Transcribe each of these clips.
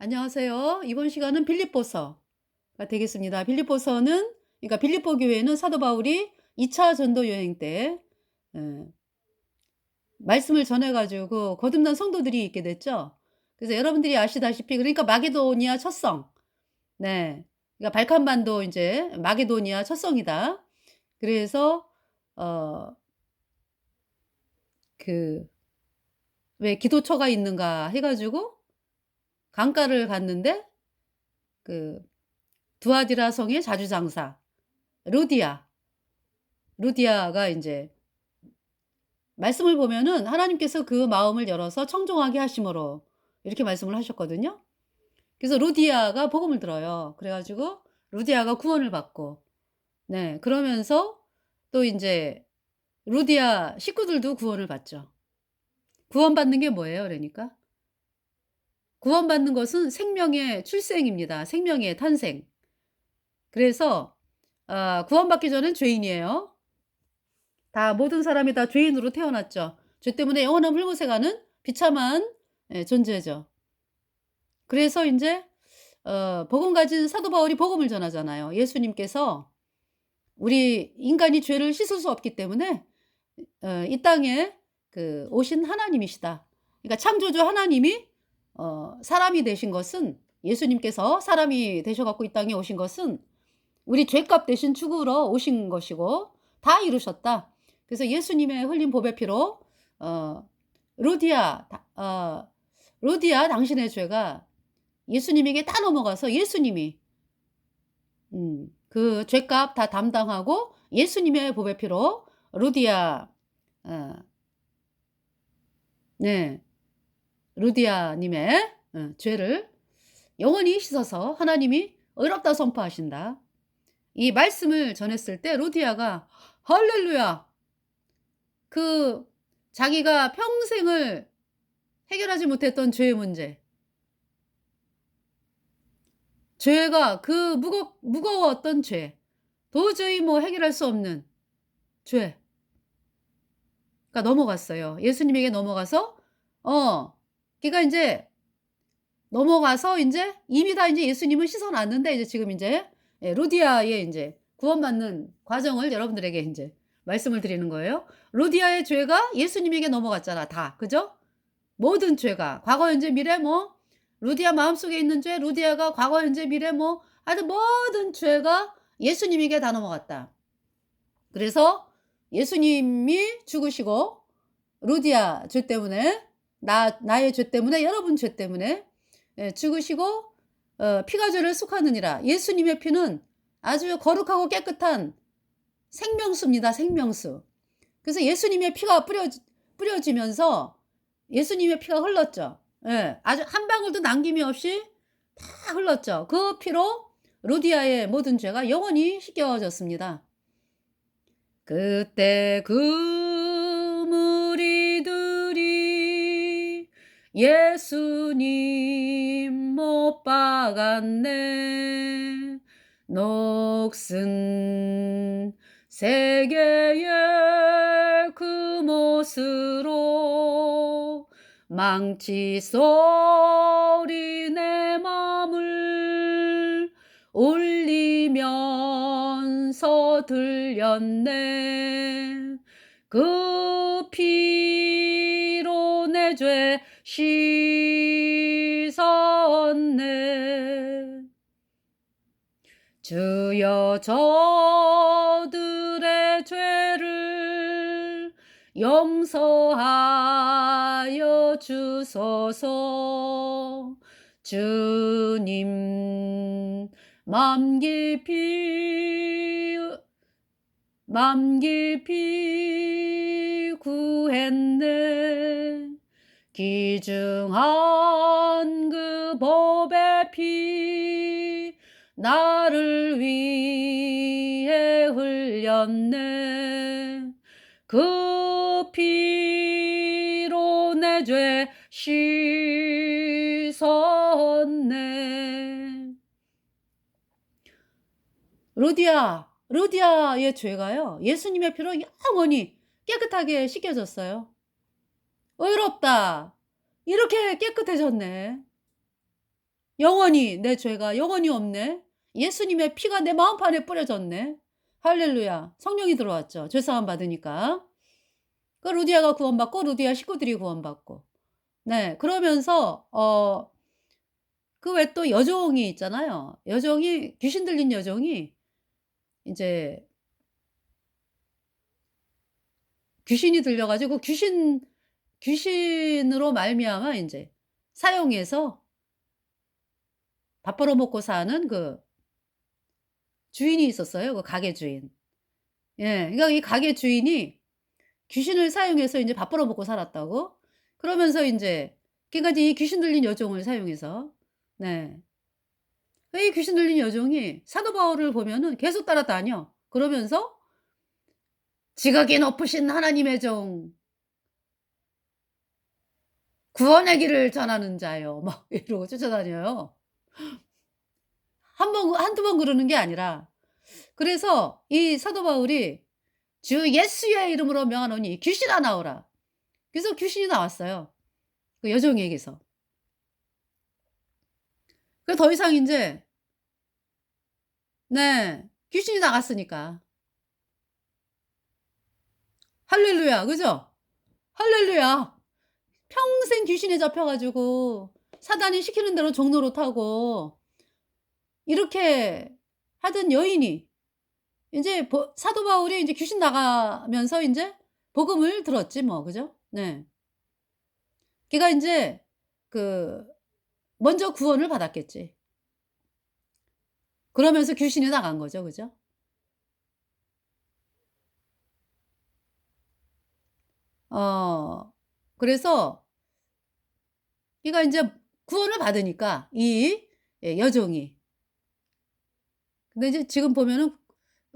안녕하세요. 이번 시간은 빌립보서가 되겠습니다. 빌립보서는 그러니까 빌립보 교회는 사도 바울이 2차 전도 여행 때 예 말씀을 전해 가지고 거듭난 성도들이 있게 됐죠. 그래서 여러분들이 아시다시피 그러니까 마게도니아 첫성. 네. 그러니까 발칸반도 이제 마게도니아 첫성이다. 그래서 어 그 왜 기도처가 있는가 해 가지고 강가를 갔는데 그 두아디라 성의 자주장사 루디아, 루디아가 인제 말씀을 보면은 하나님께서 그 마음을 열어서 청종하게 하심으로 이렇게 말씀을 하셨거든요. 그래서 루디아가 복음을 들어요. 그래 가지고 루디아가 구원을 받고 네 그러면서 또 인제 루디아 식구들도 구원을 받죠. 구원받는 게 뭐예요 그러니까? 구원받는 것은 생명의 출생입니다. 생명의 탄생. 그래서 구원받기 전엔 죄인이에요. 다 모든 사람이 다 죄인으로 태어났죠. 죄 때문에 영원한 불못에 가는 비참한 존재죠. 그래서 인제 복음 가진 사도 바울이 복음을 전하잖아요. 예수님께서 우리 인간이 죄를 씻을 수 없기 때문에 이 땅에 오신 하나님이시다. 그러니까 창조주 하나님이 사람이 되신 것은 예수님께서 사람이 되셔 갖고 이 땅에 오신 것은 우리 죄값 대신 죽으러 오신 것이고 다 이루셨다. 그래서 예수님의 흘린 보배 피로 어 루디아 루디아 당신의 죄가 예수님에게 다 넘어가서 예수님이 그 죄값 다 담당하고 예수님의 보배 피로 루디아 어 네 루디아 님의 죄를 영원히 씻어서 하나님이 의롭다 선포하신다. 이 말씀을 전했을 때 루디아가 할렐루야. 그 자기가 평생을 해결하지 못했던 죄의 문제, 죄가 그 무거웠던 죄, 도저히 뭐 해결할 수 없는 죄가 넘어갔어요. 예수님에게 넘어가서 그러니까 인제 넘어가서 인제 이미 다 인제 예수님은 씻어 놨는데 이제 지금 인제 루디아의 인제 구원받는 과정을 여러분들에게 인제 말씀을 드리는 거예요. 루디아의 죄가 예수님에게 넘어갔잖아 다. 그죠? 모든 죄가 과거, 현재, 미래 뭐 루디아 마음속에 있는 죄, 루디아가 과거, 현재, 미래 뭐 하여튼 모든 죄가 예수님에게 다 넘어갔다. 그래서 예수님이 죽으시고 루디아 죄 때문에 나의 죄 때문에 여러분 죄 때문에 죽으시고 피가 죄를 속하느니라. 예수님의 피는 아주 거룩하고 깨끗한 생명수입니다, 생명수. 그래서 예수님의 피가 뿌려지면서 예수님의 피가 흘렀죠. 예. 아주 한 방울도 남김이 없이 다 흘렀죠. 그 피로 루디아의 모든 죄가 영원히 씻겨졌습니다. 그때 그 무리들이 예수님 못 박았네. 녹슨 세계의 그 못으로 망치 소리 내 맘을 울리면서 들렸네. 그 피로 내 죄 씻었네. 주여 저들의 죄를 용서하여 주소서. 주님 맘 깊이 구했네. 귀중한 그 법의 피 나를 위해 흘렸네. 그 피로 내 죄 씻었네. 루디아의 죄가요. 예수님의 피로 영원히 깨끗하게 씻겨졌어요. 의롭다. 이렇게 깨끗해졌네. 영원히 내 죄가 영원히 없네. 예수님의 피가 내 마음판에 뿌려졌네. 할렐루야. 성령이 들어왔죠. 죄 사함 받으니까. 그 루디아가 구원받고 루디아 식구들이 구원받고. 네. 그러면서 그 왜 또 여종이 있잖아요. 여종이 귀신 들린 여종이 인제 귀신이 들려 가지고 귀신으로 말미암아 인제 사용해서 밥 벌어먹고 사는 그 주인이 있었어요, 그 가게 주인. 예. 그러니까 이 가게 주인이 귀신을 사용해서 인제 밥 벌어먹고 살았다고. 그러면서 인제 그러니까 이제 이 귀신 들린 여종을 사용해서 네. 이 귀신 들린 여종이 사도 바울을 보면은 계속 따라다녀. 그러면서 "지극히 높으신 하나님의 종 구원의 길을 전하는 자여." 막 이러고 쫓아다녀요. 한두 번 그러는 게 아니라. 그래서 이 사도 바울이 "주 예수의 이름으로 명하노니 귀신아 나오라." 그래서 귀신이 나왔어요, 그 여종에게서. 그 더 이상 인제 네. 귀신이 나갔으니까. 할렐루야. 그죠? 할렐루야. 평생 귀신에 잡혀 가지고 사단이 시키는 대로 종노릇하고 이렇게 하던 여인이 인제 사도 바울이 인제 귀신 나가면서 인제 복음을 들었지 뭐. 그죠? 네. 걔가 인제 그 먼저 구원을 받았겠지. 그러면서 귀신이 나간 거죠. 그죠? 어 그래서 걔가 인제 구원을 받으니까 여종이. 근데 이제 지금 보면은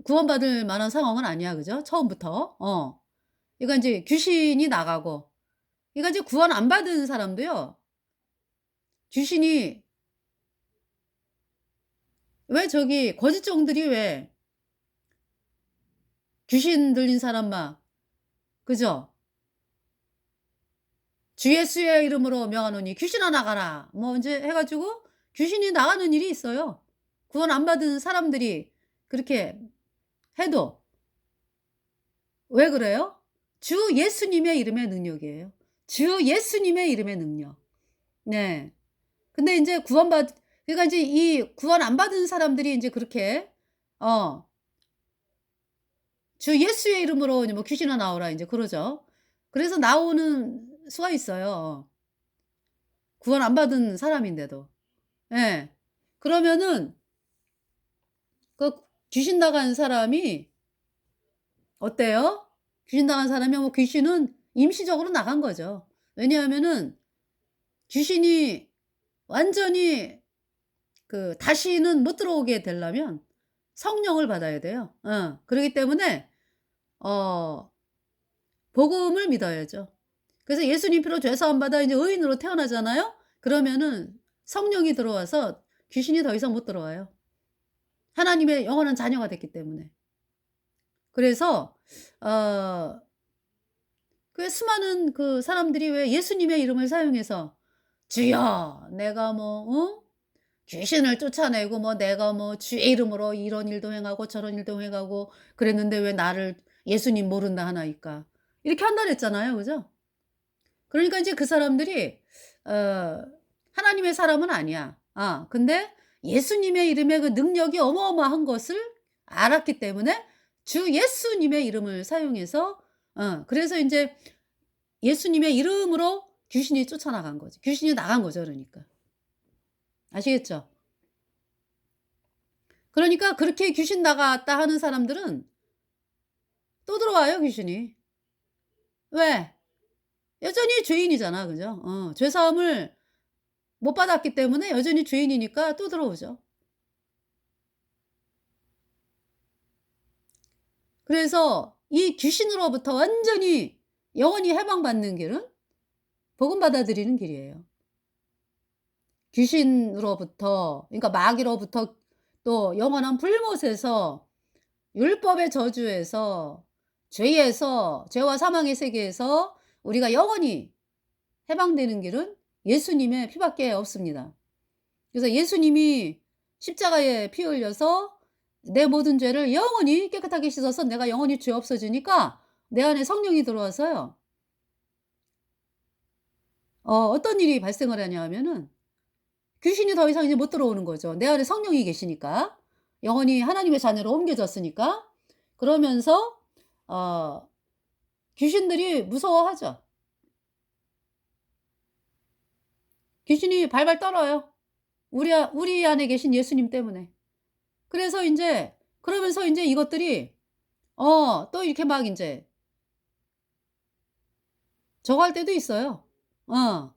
구원받을 만한 상황은 아니야. 그죠? 처음부터. 그러니까 인제 귀신이 나가고 그러니까 이제 구원 안 받은 사람도요. 귀신이 왜 저기 거짓종들이 왜 귀신 들린 사람 막 그죠? "주 예수의 이름으로 명하노니 귀신아 나가라." 뭐 인제 해 가지고 귀신이 나가는 일이 있어요. 구원 안 받은 사람들이 그렇게 해도. 왜 그래요? 주 예수님의 이름의 능력이에요. 주 예수님의 이름의 능력. 네. 근데 인제 그러니까 인제 이 구원 안 받은 사람들이 인제 그렇게 어 "주 예수의 이름으로 뭐 귀신아 나오라." 인제 그러죠. 그래서 나오는 수가 있어요, 구원 안 받은 사람인데도. 예. 그러면은 그 귀신 나간 사람이 어때요? 귀신 나간 사람이 뭐 귀신은 임시적으로 나간 거죠. 왜냐하면은 귀신이 완전히 다시는 못 들어오게 되려면 성령을 받아야 돼요. 그러기 때문에 어 복음을 믿어야죠. 그래서 예수님 피로 죄 사함 받아 이제 의인으로 태어나잖아요. 그러면은 성령이 들어와서 귀신이 더 이상 못 들어와요. 하나님의 영원한 자녀가 됐기 때문에. 그래서 어 그 수많은 그 사람들이 왜 예수님의 이름을 사용해서 "주여 내가 뭐 귀신을 쫓아내고 뭐 내가 뭐 주의 이름으로 이런 일도 행하고 저런 일도 행하고 그랬는데 왜 나를 예수님 모른다 하나이까." 이렇게 한다 그랬잖아요. 그죠? 그러니까 이제 그 사람들이 어 하나님의 사람은 아니야. 근데 예수님의 이름의 그 능력이 어마어마한 것을 알았기 때문에 주 예수님의 이름을 사용해서 그래서 인제 예수님의 이름으로 귀신이 쫓아나간 거지. 귀신이 나간 거죠 그러니까. 아시겠죠? 그러니까 그렇게 귀신 나갔다 하는 사람들은 또 들어와요 귀신이. 왜? 여전히 죄인이잖아. 그죠? 죄 사함을 못 받았기 때문에 여전히 죄인이니까 또 들어오죠. 그래서 이 귀신으로부터 완전히 영원히 해방받는 길은 복음 받아들이는 길이에요. 귀신으로부터 그러니까 마귀로부터 또 영원한 불못에서 율법의 저주에서 죄에서 죄와 사망의 세계에서 우리가 영원히 해방되는 길은 예수님의 피밖에 없습니다. 그래서 예수님이 십자가에 피 흘려서 내 모든 죄를 영원히 깨끗하게 씻어서 내가 영원히 죄 없어지니까 내 안에 성령이 들어와서요. 어떤 일이 발생을 하냐 하면은 귀신이 더 이상 이제 못 들어오는 거죠. 내 안에 성령이 계시니까. 영원히 하나님의 자녀로 옮겨졌으니까. 그러면서 어 귀신들이 무서워하죠. 귀신이 발발 떨어요. 우리 안에 계신 예수님 때문에. 그래서 인제 그러면서 인제 이것들이 또 이렇게 막 인제 저거 할 때도 있어요.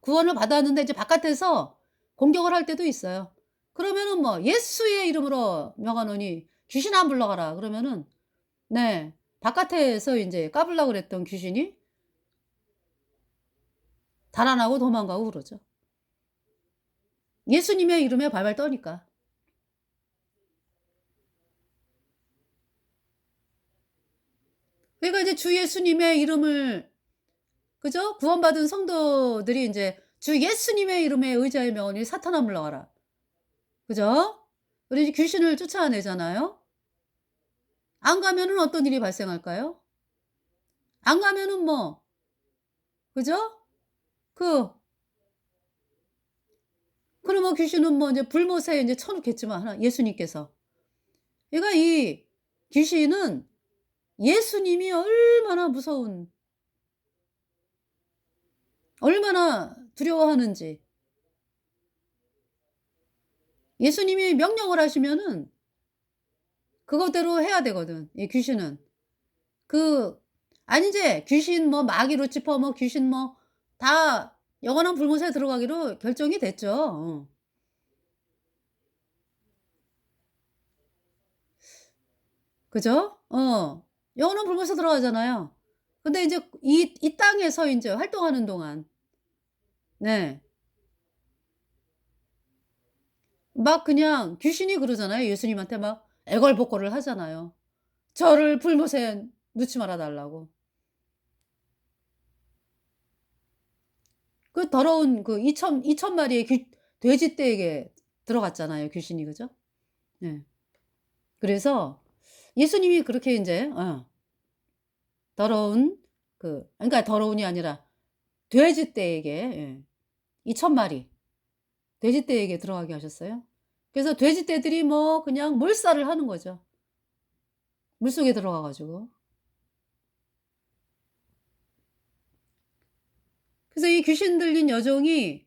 구원을 받았는데 이제 바깥에서 공격을 할 때도 있어요. 그러면은 뭐 "예수의 이름으로 명하노니 귀신아 물러가라." 그러면은 네. 바깥에서 인제 까불려고 그랬던 귀신이 달아나고 도망가고 그러죠. 예수님의 이름에 발발 떠니까. 그러니까 이제 주 예수님의 이름을 그죠? 구원받은 성도들이 인제 "주 예수님의 이름에 의지하여 명하니 사탄아 물러가라." 그죠? 그리고 이제 귀신을 쫓아내잖아요. 안 가면은 어떤 일이 발생할까요? 안 가면은 뭐 그죠? 그 그러면 귀신은 뭐 인제 불못에 인제 쳐 놓겠지만 하나 예수님께서. 그러니까 이 귀신은 예수님이 얼마나 두려워하는지 예수님이 명령을 하시면은 그거대로 해야 되거든 이 귀신은. 그 아니 인제 귀신 뭐 마귀 루치퍼 뭐 귀신 뭐 다 영원한 불못에 들어가기로 결정이 됐죠. 그죠? 영원한 불못에 들어가잖아요. 근데 인제 이 땅에서 인제 활동하는 동안 네. 막 그냥 귀신이 그러잖아요. 예수님한테 막 애걸복걸을 하잖아요. 저를 불못에 넣지 말아 달라고. 그 더러운 그 이천 마리의 귀 돼지떼에게 들어갔잖아요, 귀신이. 그죠? 네. 그래서 예수님이 그렇게 인제 더러운 그러니까 더러운이 아니라 돼지떼에게 예 이천 마리 돼지떼에게 들어가게 하셨어요. 그래서 돼지떼들이 뭐 그냥 몰살을 하는 거죠, 물속에 들어가 가지고. 그래서 이 귀신 들린 여종이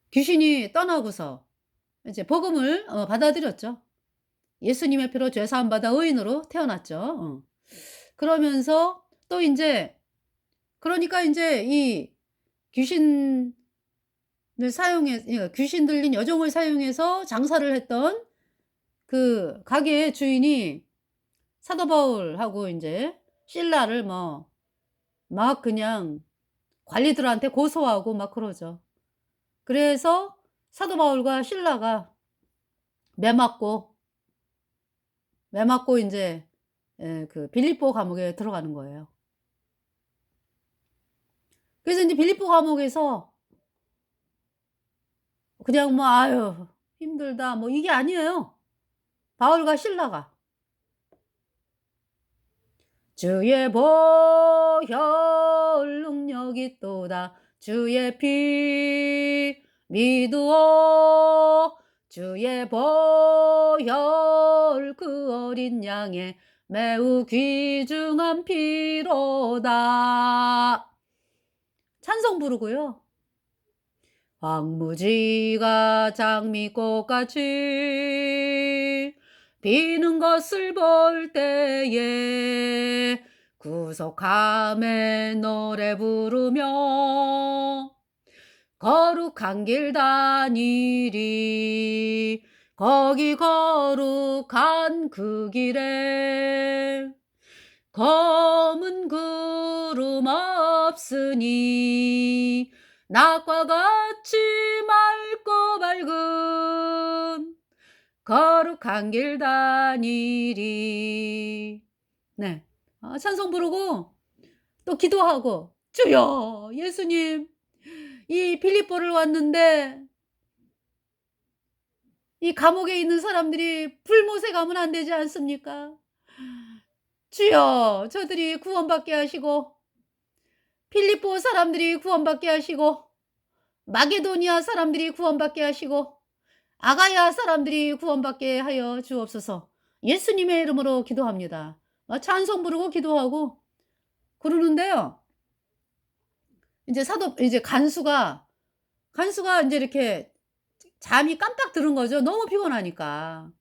귀신이 떠나고서 이제 복음을 받아들였죠. 예수님의 피로 죄 사함 받아 의인으로 태어났죠. 그러면서 또 인제 그러니까 인제 이 귀신을 귀신 들린 여종을 사용해서 장사를 했던 그 가게의 주인이 사도 바울하고 인제 실라를 뭐 막 그냥 관리들한테 고소하고 막 그러죠. 그래서 사도 바울과 실라가 매 맞고, 매 맞고 인제 그 빌립보 감옥에 들어가는 거예요. 그래서 인제 빌립보 감옥에서 그냥 뭐 "아유 힘들다." 뭐 이게 아니에요. 바울과 실라가 "주의 보혈 능력이 있도다. 주의 피 믿으오. 주의 보혈 그 어린 양의 매우 귀중한 피로다." 찬송 부르고요. 황무지가 장미꽃같이 피는 것을 볼 때에 구속함의 노래 부르며 거룩한 길 다니리. 거기 거룩한 그 길에 검은 구름 없으니 낮과 같이 맑고 밝은 거룩한 길 다니리. 네. 찬송 부르고 또 기도하고 "주여 예수님 이 필리포를 왔는데 이 감옥에 있는 사람들이 불못에 가면 안 되지 않습니까? 주여 저들이 구원받게 하시고 필리포 사람들이 구원받게 하시고 마게도니아 사람들이 구원받게 하시고 아가야 사람들이 구원받게 하여 주옵소서. 예수님의 이름으로 기도합니다. 찬송 부르고 기도하고 그러는데요. 이제 이제 간수가 이제 이렇게 잠이 깜빡 드는 거죠. 너무 피곤하니까.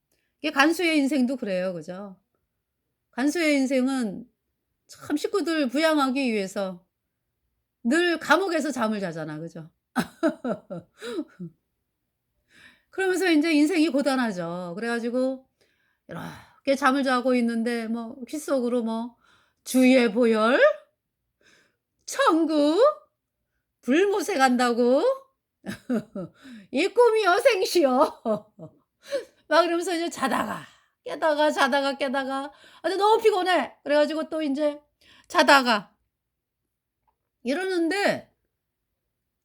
이게 간수의 인생도 그래요. 그죠? 간수의 인생은 참 식구들 부양하기 위해서 늘 감옥에서 잠을 자잖아. 그죠? 그러면서 인제 인생이 고단하죠. 그래 가지고 이렇게 잠을 자고 있는데 뭐 귓속으로 뭐 "주의 보혈, 천국, 불못에 간다고. 이 꿈이여 생시여." 막 이러면서 이제 자다가 깨다가 자다가 깨다가 근데 너무 피곤해. 그래 가지고 또 인제 자다가 이러는데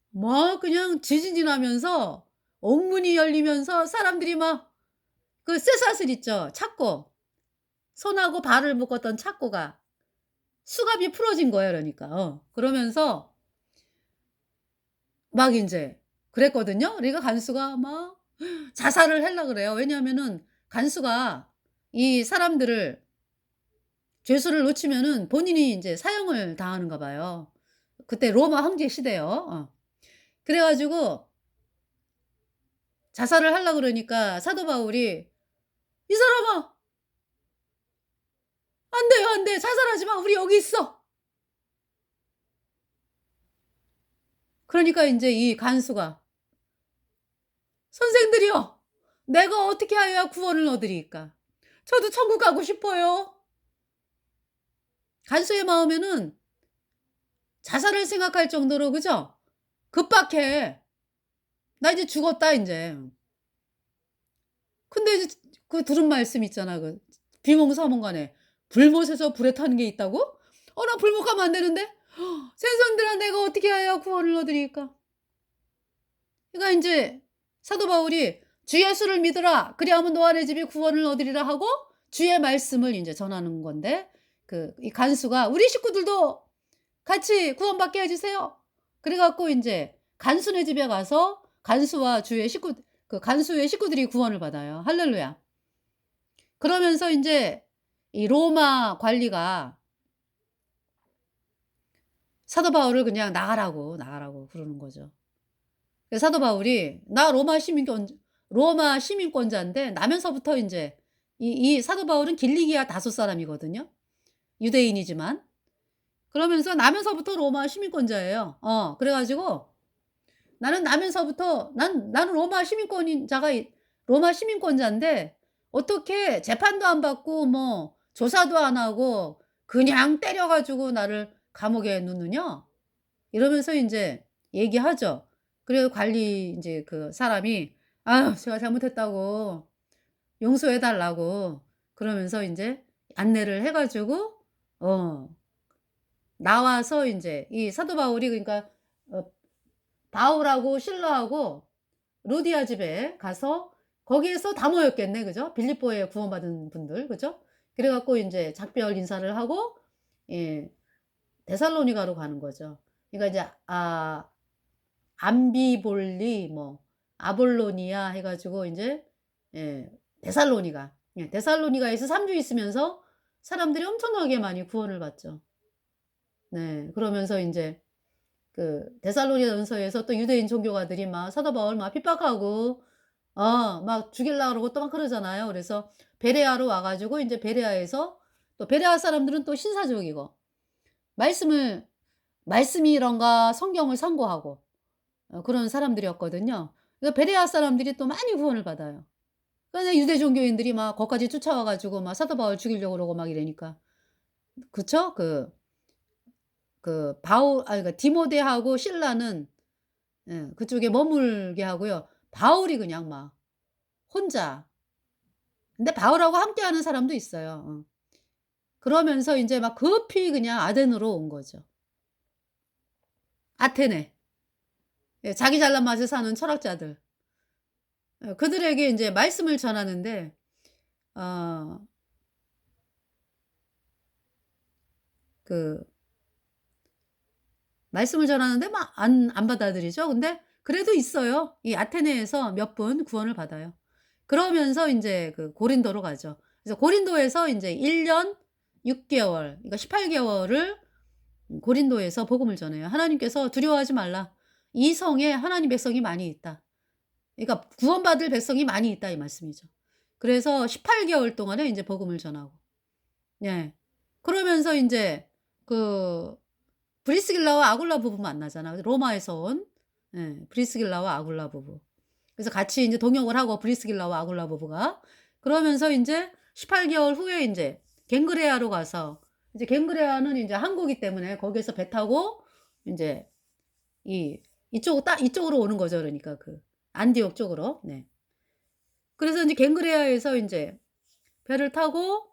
막 그냥 지진이 나면서 옥문이 열리면서 사람들이 막 그 쇠사슬 있죠. 착고. 손하고 발을 묶었던 착고가 수갑이 풀어진 거예요 그러니까. 그러면서 막 인제 그랬거든요. 그러니까 간수가 막 자살을 하려 그래요. 왜냐하면은 간수가 이 사람들을 죄수를 놓치면은 본인이 인제 사형을 당하는가 봐요. 그때 로마 황제 시대요. 그래 가지고 자살을 하려 그러니까 사도 바울이 "이 사람아 안 돼요, 안 돼. 자살하지 마. 우리 여기 있어." 그러니까 인제 이 간수가 "선생들이여 내가 어떻게 하여야 구원을 얻으리이까? 저도 천국 가고 싶어요." 간수의 마음에는 자살을 생각할 정도로 그죠? 급박해. '나 이제 죽었다 인제.' 근데 이제 그 들은 말씀 있잖아. 그 비몽사몽간에 "불못에서 불에 타는 게 있다고? 나 불못 가면 안 되는데. 선생들아 내가 어떻게 하여야 구원을 얻으리이까?" 그러니까 인제 사도 바울이 "주 예수를 믿으라. 그리하면 너와 내 집이 구원을 얻으리라." 하고 주의 말씀을 인제 전하는 건데 이 간수가 "우리 식구들도 같이 구원받게 해 주세요." 그래 갖고 인제 간수네 집에 가서 간수와 주의 식구 간수의 식구들이 구원을 받아요. 할렐루야. 그러면서 인제 이 로마 관리가 사도 바울을 그냥 나가라고 그러는 거죠. 그래서 사도 바울이 "나 로마 시민권자인데." 나면서부터 인제 이 사도 바울은 길리기아 다소 사람이거든요. 유대인이지만. 그러면서 나면서부터 로마 시민권자예요. 그래 가지고 나는 나면서부터 나는 로마 시민권자인데 어떻게 재판도 안 받고 뭐 조사도 안 하고 그냥 때려 가지고 나를 감옥에 넣느냐?" 이러면서 인제 얘기하죠. 그래서 관리 인제 그 사람이 "아유 제가 잘못했다고 용서해 달라고." 그러면서 인제 안내를 해 가지고 어 나와서 인제 이 사도 바울이 그러니까 어 바울하고 실라하고 루디아 집에 가서 거기에서 다 모였겠네. 그죠? 빌립보에 구원받은 분들. 그죠? 그래 갖고 인제 작별 인사를 하고 예 데살로니가로 가는 거죠. 그러니까 이제 암비볼리 뭐 아볼로니아 해 가지고 인제 예 데살로니가. 예 데살로니가에서 3주 있으면서 사람들이 엄청나게 많이 구원을 받죠. 네. 그러면서 인제 데살로니가전서에서 또 유대인 종교가들이 막 사도 바울 막 핍박하고 막 죽일라 그러고 또 막 그러잖아요. 그래서 베레아로 와 가지고 인제 베레아에서 또 베레아 사람들은 또 신사적이고 말씀을 말씀이런가 성경을 상고하고 그런 사람들이었거든요. 그러니까 베레아 사람들이 또 많이 구원을 받아요. 그러니까 유대 종교인들이 막 거기까지 쫓아와 가지고 막 사도 바울 죽이려고 그러고 막 이러니까. 그쵸? 그러니까 디모데하고 실라는 예 그쪽에 머물게 하고요. 바울이 그냥 막 혼자 근데 바울하고 함께하는 사람도 있어요. 그러면서 인제 막 급히 그냥 아덴으로 온 거죠. 아테네. 예 자기 잘난 맛에 사는 철학자들. 그들에게 인제 말씀을 전하는데 어 그 말씀을 전하는데 막 안 받아들이죠. 근데 그래도 있어요. 이 아테네에서 몇 분 구원을 받아요. 그러면서 인제 그 고린도로 가죠. 그래서 고린도에서 인제 1년 6 개월, 그러니까 18 개월을 고린도에서 복음을 전해요. 하나님께서 "두려워하지 말라. 이 성에 하나님 백성이 많이 있다." 그러니까 구원받을 백성이 많이 있다 이 말씀이죠. 그래서 18 개월 동안에 인제 복음을 전하고. 예. 그러면서 인제 그 브리스길라와 아굴라 부부 만나잖아. 로마에서 온 브리스길라와 아굴라 부부. 그래서 같이 인제 동역을 하고 브리스길라와 아굴라 부부가. 그러면서 인제 18 개월 후에 인제 갱그레아로 가서 이제 갱그레아는 인제 항구기 때문에 거기에서 배 타고 인제 이 이쪽으로 오는 거죠. 그러니까 그 안디옥 쪽으로. 네. 그래서 인제 갱그레아에서 인제 배를 타고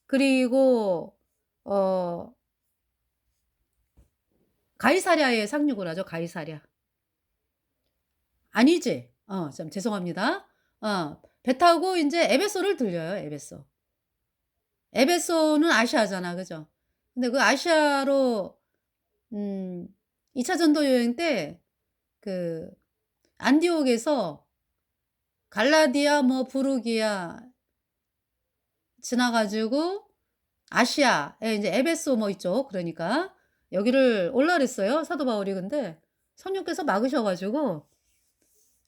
그리고 어 가이사랴에 상륙을 하죠, 가이사랴. 아니지. 좀 죄송합니다. 배 타고 인제 에베소를 들려요, 에베소. 에베소는 아시아잖아. 그죠? 근데 그 아시아로 음 2차 전도 여행 때 그 안디옥에서 갈라디아 뭐 부르기아 지나 가지고 아시아에 인제 에베소 뭐 이쪽 그러니까 여기를 올라 그랬어요, 사도 바울이. 근데 성령께서 막으셔 가지고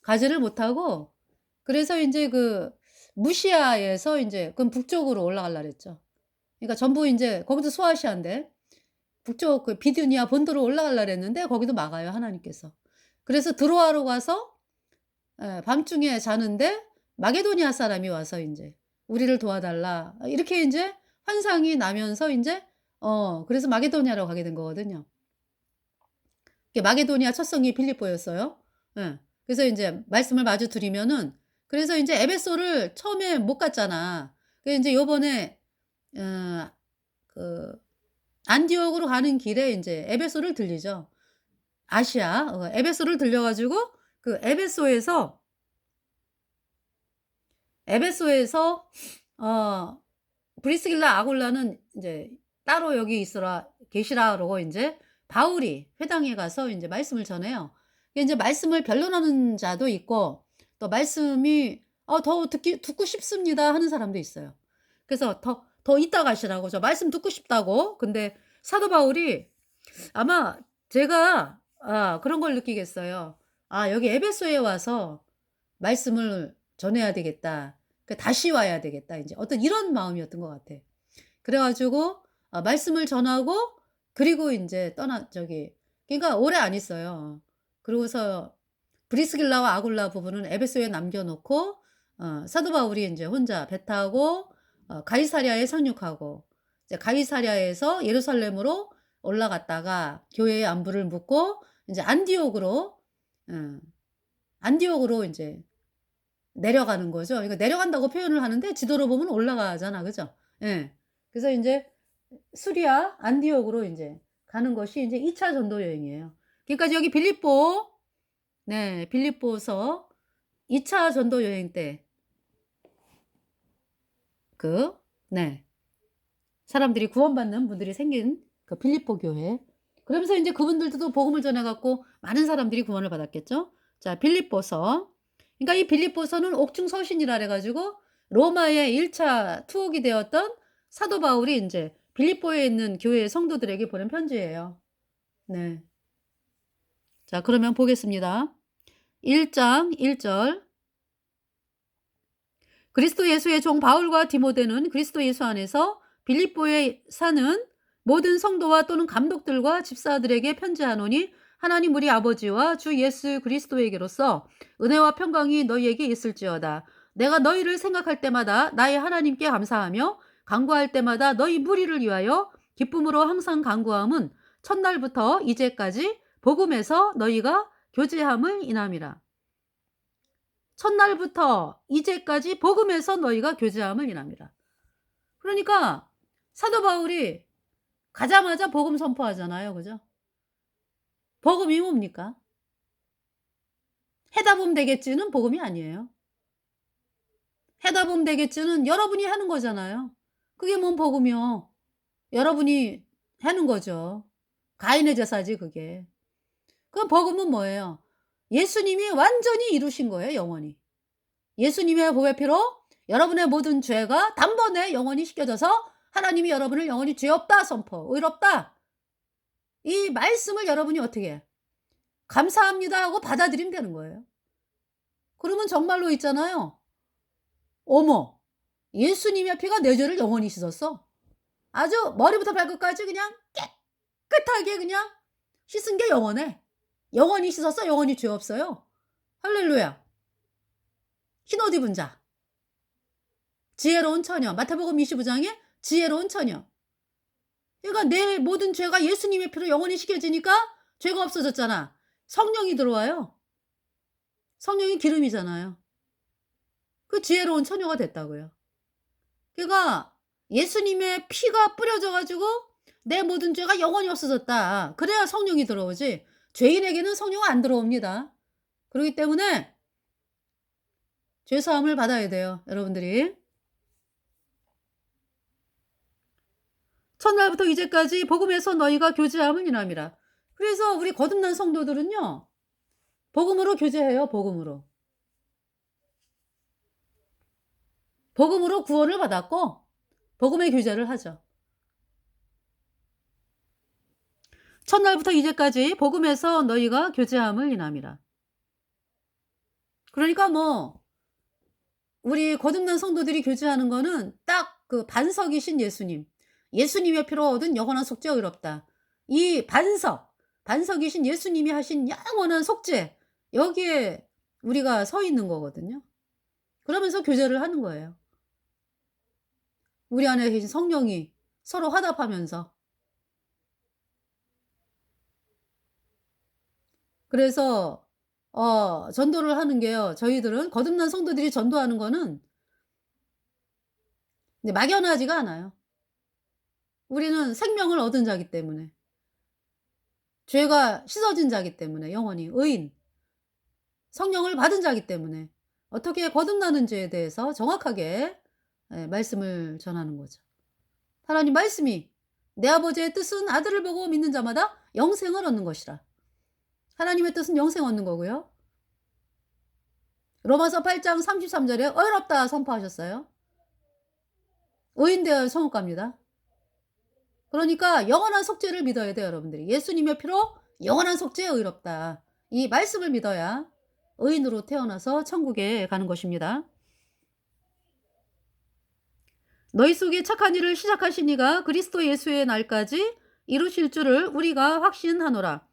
가지를 못하고 그래서 인제 그 무시아에서 인제 그럼 북쪽으로 올라갈라 그랬죠. 그러니까 전부 인제 거기도 소아시아인데 북쪽 그 비두니아 본토로 올라갈라 그랬는데 거기도 막아요, 하나님께서. 그래서 드로아로 가서 밤중에 자는데 마게도니아 사람이 와서 인제 "우리를 도와달라." 이렇게 인제 환상이 나면서 인제 그래서 마게도니아로 가게 된 거거든요. 이게 마게도니아 첫 성이 빌립보였어요. 예. 그래서 인제 말씀을 마주 드리면은 그래서 인제 에베소를 처음에 못 갔잖아. 그래서 인제 요번에 어 그 안디옥으로 가는 길에 인제 에베소를 들리죠. 아시아 에베소를 들려 가지고 그 에베소에서 어 브리스길라 아굴라는 인제 따로 여기 있으라 계시라 그러고 인제 바울이 회당에 가서 인제 말씀을 전해요. 이게 인제 말씀을 변론하는 자도 있고 또 말씀이 더 듣고 싶습니다." 하는 사람도 있어요. 그래서 더 이따 가시라고 "저 말씀 듣고 싶다."고. 근데 사도 바울이 아마 제가 그런 걸 느끼겠어요. '아 여기 에베소에 와서 말씀을 전해야 되겠다. 그 다시 와야 되겠다.' 인제 어떤 이런 마음이었던 것 같아. 그래 가지고 말씀을 전하고 그리고 인제 그러니까 오래 안 있어요. 그러고서 브리스길라와 아굴라 부부는 에베소에 남겨 놓고 사도 바울이 인제 혼자 배 타고 가이사랴에 상륙하고 이제 가이사랴에서 예루살렘으로 올라갔다가 교회의 안부를 묻고 인제 어 안디옥으로 인제 내려가는 거죠. 그러니까 내려간다고 표현을 하는데 지도로 보면 올라가잖아. 그죠? 예. 그래서 인제 수리아 안디옥으로 인제 가는 것이 인제 2차 전도 여행이에요. 그러니까 여기 빌립보서 2차 전도 여행 때 그 네 사람들이 구원받는 분들이 생긴 그 빌립보 교회. 그러면서 인제 그분들도 또 복음을 전해 갖고 많은 사람들이 구원을 받았겠죠. 자 빌립보서. 그러니까 이 빌립보서는 옥중 서신이라 그래 가지고 로마의 1차 투옥이 되었던 사도 바울이 인제 빌립보에 있는 교회의 성도들에게 보낸 편지예요. 네. 자 그러면 보겠습니다. 1장 1 절 그리스도 예수의 종 바울과 디모데는 그리스도 예수 안에서 빌립보에 사는 모든 성도와 또는 감독들과 집사들에게 편지하노니 하나님 우리 아버지와 주 예수 그리스도에게로서 은혜와 평강이 너희에게 있을지어다. 내가 너희를 생각할 때마다 나의 하나님께 감사하며 간구할 때마다 너희 무리를 위하여 기쁨으로 항상 간구함은 첫날부터 이제까지 복음에서 너희가 교제함을 인함이라. 첫날부터 이제까지 복음에서 너희가 교제함을 인합니다. 그러니까 사도 바울이 가자마자 복음 선포하잖아요. 그죠? 복음이 뭡니까? 해답은 되겠지는 복음이 아니에요. 해다 보면 되겠지는 여러분이 하는 거잖아요. 그게 뭔 복음이요. 여러분이 하는 거죠. 가인의 제사지 그게. 그럼 복음은 뭐예요? 예수님이 완전히 이루신 거예요 영원히. 예수님의 보혈 피로 여러분의 모든 죄가 단번에 영원히 씻겨져서 하나님이 여러분을 영원히 죄 없다 선포, 의롭다. 이 말씀을 여러분이 어떻게 해? 감사합니다 하고 받아들이면 되는 거예요. 그러면 정말로 있잖아요. 어머, 예수님의 피가 내 죄를 영원히 씻었어. 아주 머리부터 발끝까지 그냥 깨끗하게 그냥 씻은 게 영원해. 영원히 씻었어. 영원히 죄 없어요. 할렐루야. 흰옷 입은 자. 지혜로운 처녀. 마태복음 25장에 지혜로운 처녀. 그러니까 내 모든 죄가 예수님의 피로 영원히 씻겨지니까 죄가 없어졌잖아. 성령이 들어와요. 성령이 기름이잖아요. 그 지혜로운 처녀가 됐다고요. 그러니까 예수님의 피가 뿌려져 가지고 내 모든 죄가 영원히 없어졌다. 그래야 성령이 들어오지. 죄인에게는 성령은 안 들어옵니다. 그렇기 때문에 죄 사함을 받아야 돼요, 여러분들이. 첫날부터 이제까지 복음에서 너희가 교제함을 인함이라. 그래서 우리 거듭난 성도들은요. 복음으로 교제해요, 복음으로. 복음으로 구원을 받았고 복음의 교제를 하죠. 첫날부터 이제까지 복음에서 너희가 교제함을 인함이라. 그러니까 뭐 우리 거듭난 성도들이 교제하는 거는 딱 그 반석이신 예수님. 예수님의 피로 얻은 영원한 속죄 의롭다. 이 반석이신 예수님이 하신 영원한 속죄. 여기에 우리가 서 있는 거거든요. 그러면서 교제를 하는 거예요. 우리 안에 계신 성령이 서로 화답하면서. 그래서 전도를 하는 게요. 저희들은 거듭난 성도들이 전도하는 거는 네 막연하지가 않아요. 우리는 생명을 얻은 자기 때문에. 죄가 씻어진 자기 때문에 영원히 의인. 성령을 받은 자기 때문에 어떻게 거듭나는지에 대해서 정확하게 말씀을 전하는 거죠. 하나님 말씀이 내 아버지의 뜻은 아들을 보고 믿는 자마다 영생을 얻는 것이라. 하나님의 뜻은 영생 얻는 거고요. 로마서 8장 33절에 의롭다 선포하셨어요. 의인 되어야 천국갑니다. 그러니까 영원한 속죄를 믿어야 돼요, 여러분들이. 예수님의 피로 영원한 속죄에 의롭다. 이 말씀을 믿어야 의인으로 태어나서 천국에 가는 것입니다. 너희 속에 착한 일을 시작하신 이가 그리스도 예수의 날까지 이루실 줄을 우리가 확신하노라.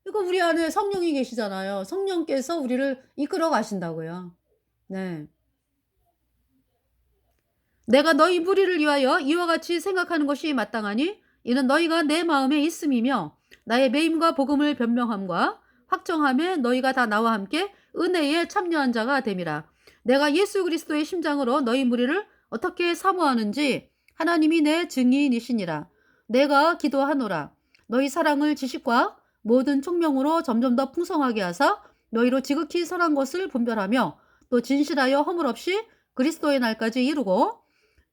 이거 우리 안에 성령이 계시잖아요. 성령께서 우리를 이끌어 가신다고요. 네. 내가 너희 무리를 위하여 이와 같이 생각하는 것이 마땅하니 이는 너희가 내 마음에 있음이며 나의 매임과 복음을 변명함과 확정함에 너희가 다 나와 함께 은혜에 참여한 자가 됨이라. 내가 예수 그리스도의 심장으로 너희 무리를 어떻게 사모하는지 하나님이 내 증인이시니라. 내가 기도하노라. 너희 사랑을 지식과 모든 총명으로 점점 더 풍성하게 하사 너희로 지극히 선한 것을 분별하며 또 진실하여 허물 없이 그리스도의 날까지 이루고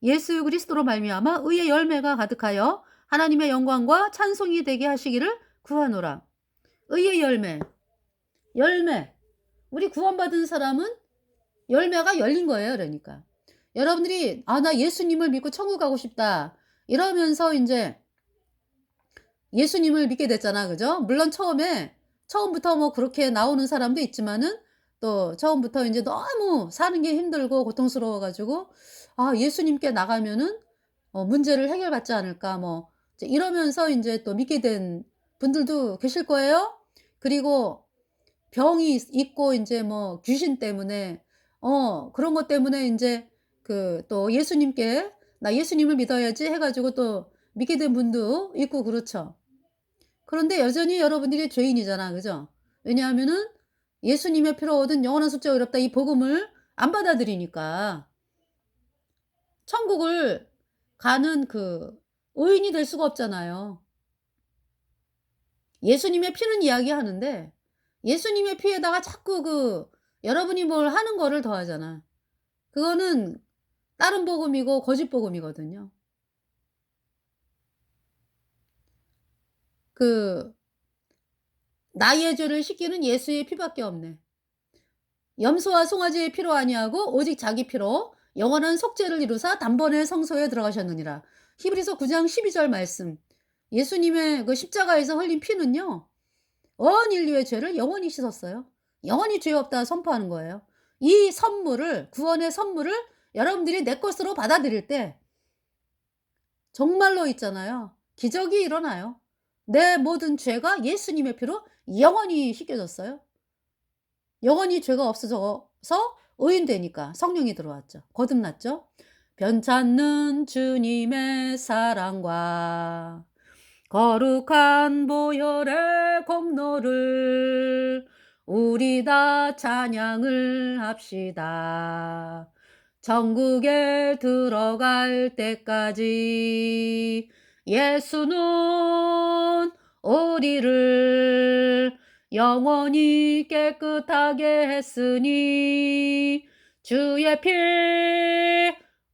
예수 그리스도로 말미암아 의의 열매가 가득하여 하나님의 영광과 찬송이 되게 하시기를 구하노라. 의의 열매. 우리 구원받은 사람은 열매가 열린 거예요. 그러니까 여러분들이 나 예수님을 믿고 천국 가고 싶다 이러면서 이제 예수님을 믿게 됐잖아. 그죠? 물론 처음부터 뭐 그렇게 나오는 사람도 있지만은 또 처음부터 이제 너무 사는 게 힘들고 고통스러워 가지고 예수님께 나가면은 문제를 해결받지 않을까 뭐 이제 이러면서 이제 또 믿게 된 분들도 계실 거예요. 그리고 병이 있고 이제 뭐 귀신 때문에 그런 것 때문에 인제 그 또 예수님께 '나 예수님을 믿어야지.' 해 가지고 또 믿게 된 분도 있고 그렇죠. 그런데 여전히 여러분들이 죄인이잖아. 그죠? 왜냐하면은 예수님의 피로 얻은 영원한 속죄가 의롭다 이 복음을 안 받아들이니까 천국을 가는 그 의인이 될 수가 없잖아요. 예수님의 피는 이야기하는데 예수님의 피에다가 자꾸 여러분이 뭘 하는 거를 더하잖아. 그거는 다른 복음이고 거짓 복음이거든요. 그 나의 죄를 씻기는 예수의 피밖에 없네. 염소와 송아지의 피로 아니하고 오직 자기 피로 영원한 속죄를 이루사 단번에 성소에 들어가셨느니라. 히브리서 9장 12절 말씀. 예수님의 그 십자가에서 흘린 피는요. 온 인류의 죄를 영원히 씻었어요. 영원히 죄 없다 선포하는 거예요. 이 선물을 구원의 선물을 여러분들이 내 것으로 받아들일 때 정말로 있잖아요. 기적이 일어나요. 내 모든 죄가 예수님의 피로 영원히 씻겨졌어요. 영원히 죄가 없어져서 의인되니까 성령이 들어왔죠. 거듭났죠. 변찮는 주님의 사랑과 거룩한 보혈의 공로를 우리 다 찬양을 합시다. 천국에 들어갈 때까지 예수는 우리를 영원히 깨끗하게 했으니 주의 피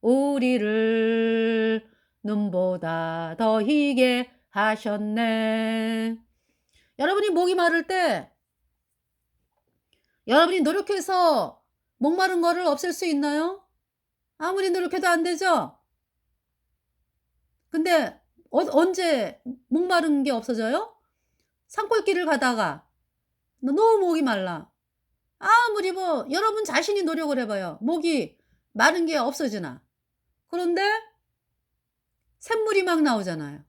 우리를 눈보다 더 희게 하셨네. 여러분이 목이 마를 때 여러분이 노력해서 목마른 거를 없앨 수 있나요? 아무리 노력해도 안 되죠? 근데 언제 목마른 게 없어져요? 산골길을 가다가 너무 목이 말라. 아무리 뭐 여러분 자신이 노력을 해봐요. 목이 마른 게 없어지나. 그런데 샘물이 막 나오잖아요.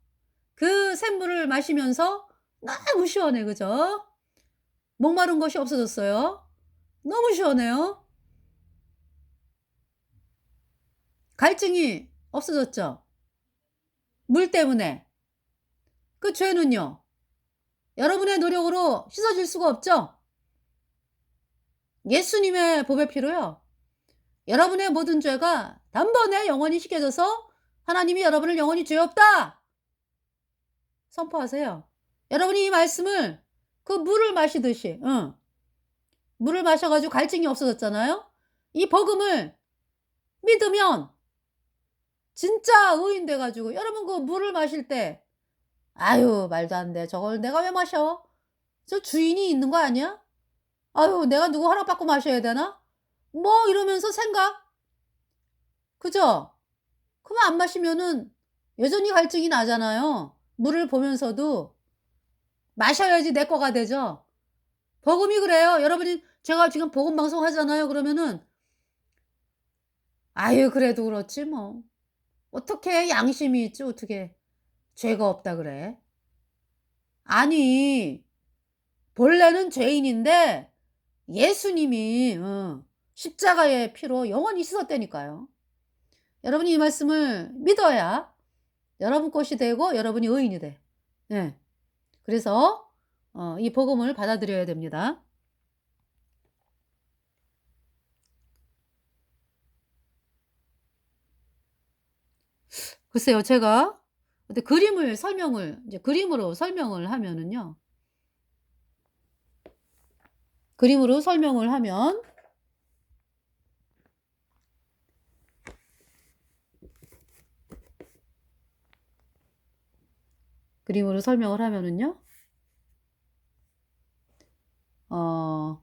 그 샘물을 마시면서 너무 시원해. 그죠? 목마른 것이 없어졌어요. 너무 시원해요. 갈증이 없어졌죠? 물 때문에. 그 죄는요? 여러분의 노력으로 씻어질 수가 없죠? 예수님의 보배 피로요. 여러분의 모든 죄가 단번에 영원히 씻겨져서 하나님이 여러분을 영원히 죄 없다 선포하세요. 여러분이 이 말씀을 그 물을 마시듯이 물을 마셔가지고 갈증이 없어졌잖아요. 이 복음을 믿으면 진짜 의인 돼가지고 여러분 그 물을 마실 때 아유 말도 안 돼. 저걸 내가 왜 마셔? 저 주인이 있는 거 아니야? 아유 내가 누구 허락받고 마셔야 되나? 뭐 이러면서 생각. 그죠? 그만 안 마시면은 여전히 갈증이 나잖아요. 물을 보면서도 마셔야지 내 거가 되죠. 복음이 그래요. 여러분이 제가 지금 복음 방송 하잖아요. 그러면은 아유 그래도 그렇지 뭐. 어떻게 양심이 있지 어떻게 죄가 없다 그래. 아니 본래는 죄인인데 예수님이 십자가의 피로 영원히 씻었다니까요. 여러분이 이 말씀을 믿어야 여러분 것이 되고 여러분이 의인이 돼. 예. 그래서 이 복음을 받아들여야 됩니다. 글쎄요. 제가 근데 그림을 설명을 이제 그림으로 설명을 하면은요. 그림으로 설명을 하면 그림으로 설명을 하면은요. 어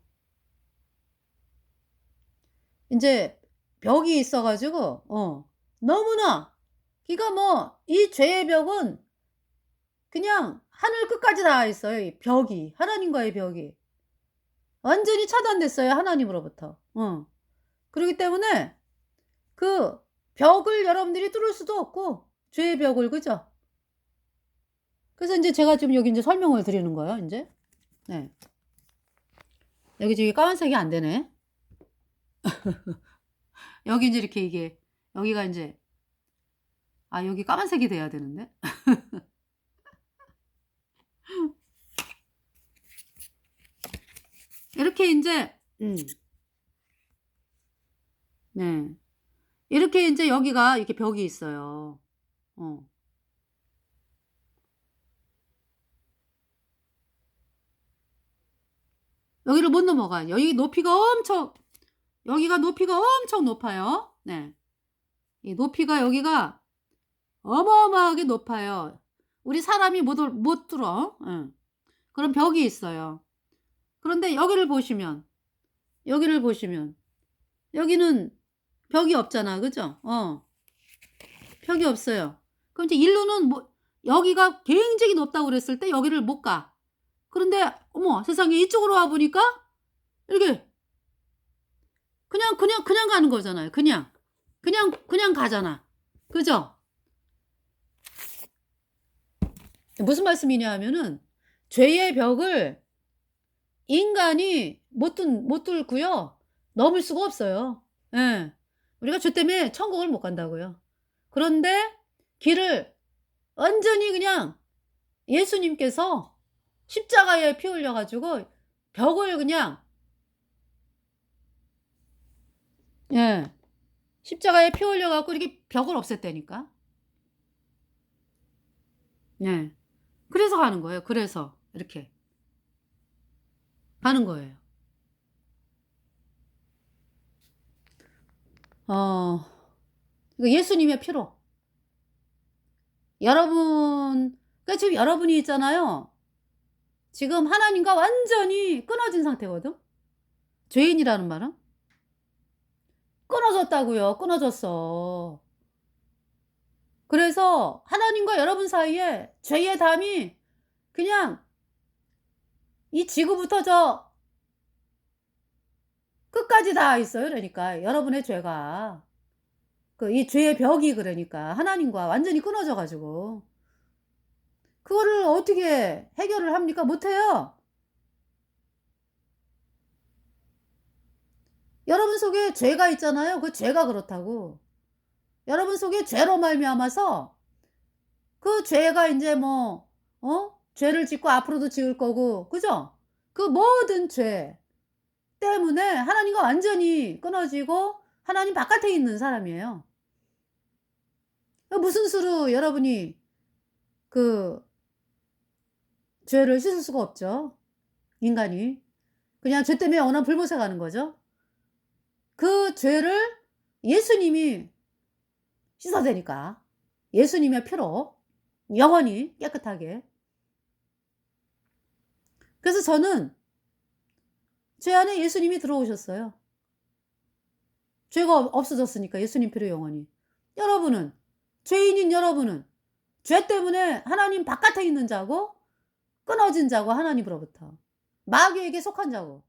인제 벽이 있어 가지고 너무나 그러니까 뭐 이 죄의 벽은 그냥 하늘 끝까지 닿아 있어요, 이 벽이. 하나님과의 벽이. 완전히 차단됐어요, 하나님으로부터. 그러기 때문에 그 벽을 여러분들이 뚫을 수도 없고 죄의 벽을 그죠? 그래서 인제 제가 지금 여기 인제 설명을 드리는 거예요, 인제. 네. 여기 지금 까만색이 안 되네. 여기 인제 이렇게 이게 여기가 인제 여기 까만색이 돼야 되는데. 이렇게 인제 네. 이렇게 인제 여기가 이렇게 벽이 있어요. 어. 여기를 못 넘어가요. 여기 높이가 엄청 여기가 높이가 엄청 높아요. 네. 이 높이가 여기가 어마어마하게 높아요. 우리 사람이 못 뚫어. 예. 그런 벽이 있어요. 그런데 여기를 보시면 여기는 벽이 없잖아. 그죠? 벽이 없어요. 그럼 이제 인류는 뭐 여기가 굉장히 높다고 그랬을 때 여기를 못 가. 그런데 어머 세상에 이쪽으로 와 보니까 이렇게 그냥 가는 거잖아요. 그냥 가잖아. 그죠? 무슨 말씀이냐 하면은 죄의 벽을 인간이 못 뚫고요. 넘을 수가 없어요. 예. 우리가 죄 때문에 천국을 못 간다고요. 그런데 길을 완전히 그냥 예수님께서 십자가에 피 흘려 가지고 벽을 그냥 예. 십자가에 피 흘려 갖고 이렇게 벽을 없앴다니까. 예. 그래서 가는 거예요. 그래서 이렇게 가는 거예요. 어 그 예수님의 피로 여러분 그러니까 지금 여러분이 있잖아요. 지금 하나님과 완전히 끊어진 상태거든. 죄인이라는 말은 끊어졌다고요. 끊어졌어. 그래서 하나님과 여러분 사이에 죄의 담이 그냥 이 지구부터 저 끝까지 다 있어요. 그러니까 여러분의 죄가 그 이 죄의 벽이 그러니까 하나님과 완전히 끊어져 가지고 그거를 어떻게 해결을 합니까? 못 해요. 여러분 속에 죄가 있잖아요. 그 죄가 그렇다고. 여러분 속에 죄로 말미암아서 그 죄가 인제 뭐 죄를 짓고 앞으로도 지을 거고 그죠? 그 모든 죄 때문에 하나님과 완전히 끊어지고 하나님 바깥에 있는 사람이에요. 무슨 수로 여러분이 그 죄를 씻을 수가 없죠, 인간이. 그냥 죄 때문에 영원한 불못에 가는 거죠. 그 죄를 예수님이 씻어대니까. 예수님의 피로 영원히 깨끗하게. 그래서 저는 제 안에 예수님이 들어오셨어요. 죄가 없어졌으니까 예수님 피로 영원히. 여러분은 죄인인 여러분은 죄 때문에 하나님 바깥에 있는 자고 끊어진 자고 하나님으로부터 마귀에게 속한 자고.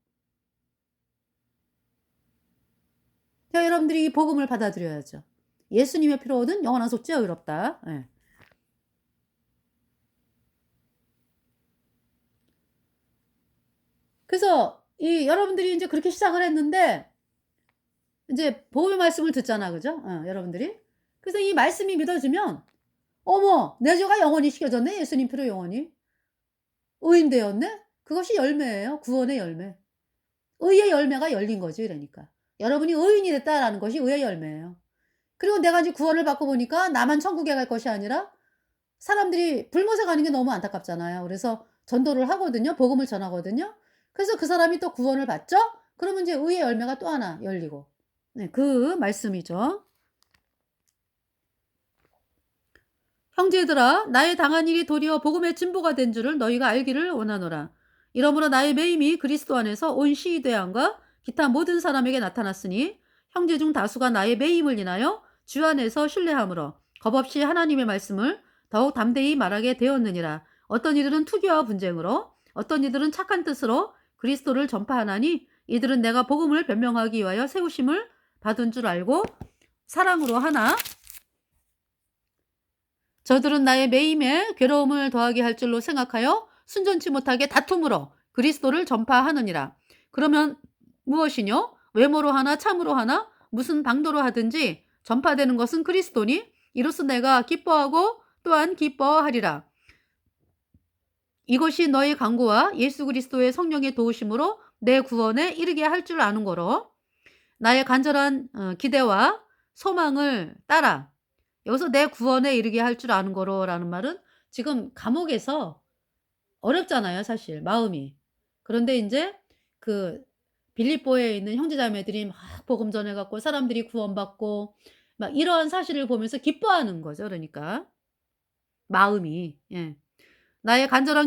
그러니까 여러분들이 이 복음을 받아들여야죠. 예수님의 피로 얻은 영원한 속죄 의롭다. 예. 그래서 이 여러분들이 인제 그렇게 시작을 했는데 인제 복음의 말씀을 듣잖아. 그죠? 여러분들이. 그래서 이 말씀이 믿어지면 '어머 내 죄가 영원히 씻겨졌네. 예수님 피로 영원히. 의인 되었네.' 그것이 열매예요. 구원의 열매. 의의 열매가 열린 거지 그러니까. 여러분이 의인이 됐다라는 것이 의의 열매예요. 그리고 내가 이제 구원을 받고 보니까 나만 천국에 갈 것이 아니라 사람들이 불못에 가는 게 너무 안타깝잖아요. 그래서 전도를 하거든요. 복음을 전하거든요. 그래서 그 사람이 또 구원을 받죠? 그러면 이제 의의 열매가 또 하나 열리고. 네 그 말씀이죠. 형제들아 나의 당한 일이 도리어 복음의 진보가 된 줄을 너희가 알기를 원하노라. 이러므로 나의 매임이 그리스도 안에서 온 시대왕과 기타 모든 사람에게 나타났으니 형제 중 다수가 나의 매임을 인하여 주 안에서 신뢰함으로 겁없이 하나님의 말씀을 더욱 담대히 말하게 되었느니라. 어떤 이들은 투기와 분쟁으로 어떤 이들은 착한 뜻으로 그리스도를 전파하나니 이들은 내가 복음을 변명하기 위하여 세우심을 받은 줄 알고 사랑으로 하나 저들은 나의 매임에 괴로움을 더하게 할 줄로 생각하여 순전치 못하게 다툼으로 그리스도를 전파하느니라. 그러면 무엇이뇨? 외모로 하나 참으로 하나 무슨 방도로 하든지 전파되는 것은 그리스도니 이로써 내가 기뻐하고 또한 기뻐하리라. 이것이 너희 강구와 예수 그리스도의 성령의 도우심으로 내 구원에 이르게 할 줄 아는 거로 나의 간절한 기대와 소망을 따라 여기서 내 구원에 이르게 할 줄 아는 거로라는 말은 지금 감옥에서 어렵잖아요 사실 마음이. 그런데 인제 그 빌립보에 있는 형제자매들이 막 복음 전해 갖고 사람들이 구원받고 막 이런 사실을 보면서 기뻐하는 거죠 그러니까 마음이. 예. 나의 간절한